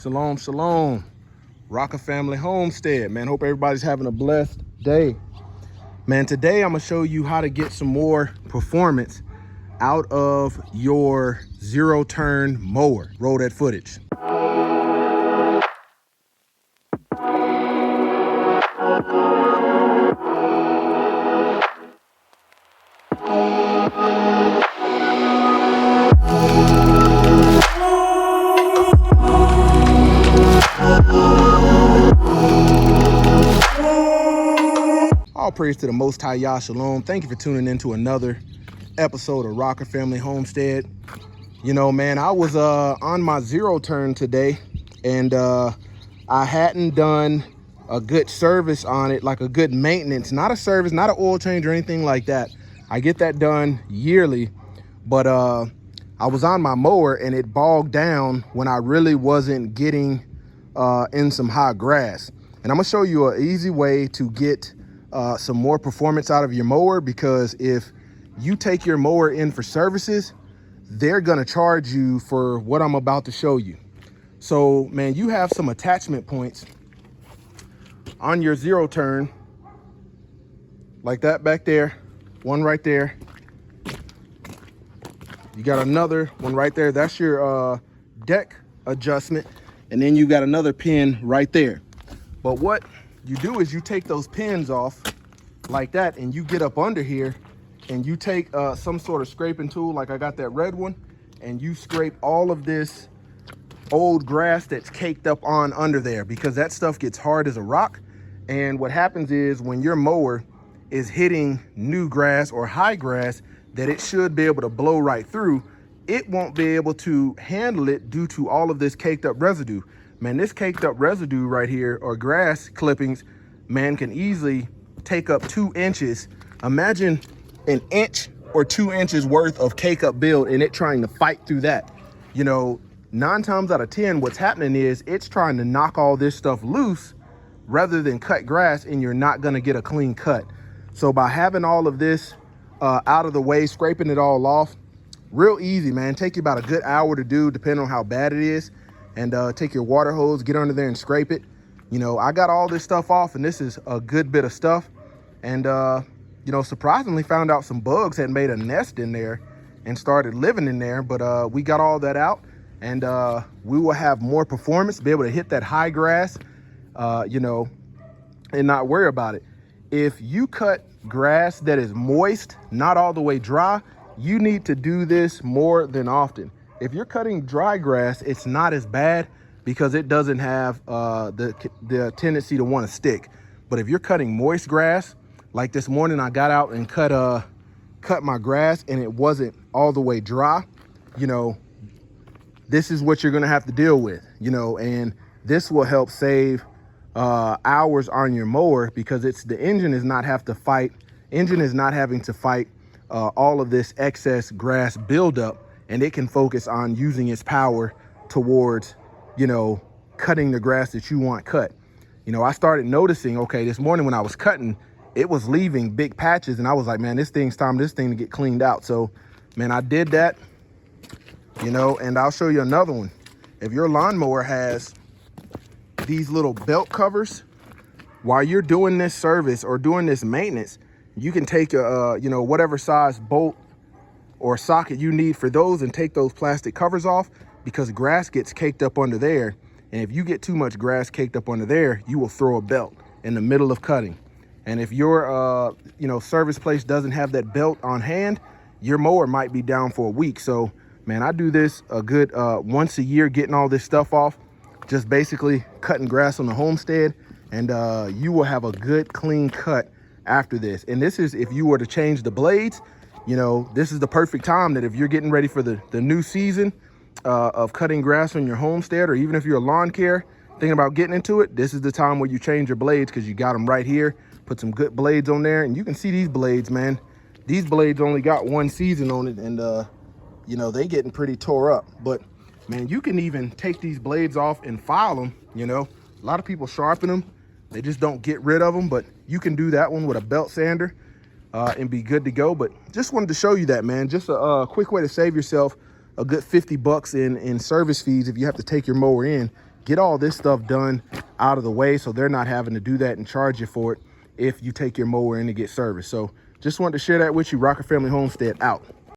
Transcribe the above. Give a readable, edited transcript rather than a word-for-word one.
Shalom, shalom. Rocker Family Homestead, man. Hope everybody's having a blessed day. Man, today I'm gonna show you how to get some more performance out of your zero turn mower. Roll that footage. All praise to the Most High Yah Shalom. Thank you for tuning in to another episode of Rocker Family Homestead. You know, man, I was on my zero turn today, and I hadn't done a good service on it, like a good maintenance, not a service, not an oil change or anything like that. I get that done yearly, but I was on my mower and it bogged down when I really wasn't getting in some high grass. And I'm gonna show you an easy way to get some more performance out of your mower, because if you take your mower in for services, they're gonna charge you for what I'm about to show you. So, man, you have some attachment points on your zero turn, like that back there, one right there. You got another one right there. That's your deck adjustment. And then you got another pin right there. But what you do is you take those pins off like that, and you get up under here and you take some sort of scraping tool, like I got that red one, and you scrape all of this old grass that's caked up on under there, because that stuff gets hard as a rock. And what happens is when your mower is hitting new grass or high grass that it should be able to blow right through, it won't be able to handle it due to all of this caked up residue. Man, this caked up residue right here, or grass clippings, man, can easily take up 2 inches. Imagine an inch or 2 inches worth of cake up build and it trying to fight through that. You know, 9 times out of 10, what's happening is it's trying to knock all this stuff loose rather than cut grass, and you're not gonna get a clean cut. So by having all of this out of the way, scraping it all off, real easy, man. Take you about a good hour to do, depending on how bad it is. And take your water hose, get under there and scrape it. You know, I got all this stuff off, and this is a good bit of stuff. And, you know, surprisingly found out some bugs had made a nest in there and started living in there. But we got all that out, and we will have more performance, be able to hit that high grass, you know, and not worry about it. If you cut grass that is moist, not all the way dry, you need to do this more than often. If you're cutting dry grass, it's not as bad because it doesn't have the tendency to want to stick. But if you're cutting moist grass, like this morning I got out and cut my grass and it wasn't all the way dry, you know, this is what you're gonna have to deal with, you know. And this will help save hours on your mower, because the engine is not having to fight all of this excess grass buildup, and it can focus on using its power towards, you know, cutting the grass that you want cut. You know, I started noticing, okay, this morning when I was cutting, it was leaving big patches, and I was like, man, this thing to get cleaned out. So, man, I did that, you know. And I'll show you another one. If your lawnmower has these little belt covers, while you're doing this service or doing this maintenance, you can take a, you know, whatever size bolt or socket you need for those and take those plastic covers off, because grass gets caked up under there. And if you get too much grass caked up under there, you will throw a belt in the middle of cutting. And if your, you know, service place doesn't have that belt on hand, your mower might be down for a week. So, man, I do this a good once a year, getting all this stuff off, just basically cutting grass on the homestead, and you will have a good clean cut after this. And this is if you were to change the blades. You know, this is the perfect time, that if you're getting ready for the new season of cutting grass on your homestead, or even if you're a lawn care thinking about getting into it, this is the time where you change your blades, because you got them right here. Put some good blades on there, and you can see these blades, man. These blades only got 1 season on it, and you know, they getting pretty tore up. But man, you can even take these blades off and file them. You know, a lot of people sharpen them, they just don't get rid of them. But you can do that one with a belt sander and be good to go. But just wanted to show you that, man. Just a quick way to save yourself a good $50 in service fees if you have to take your mower in get all this stuff done out of the way so they're not having to do that and charge you for it if you take your mower in to get service. So just wanted to share that with you. Rocker Family Homestead out.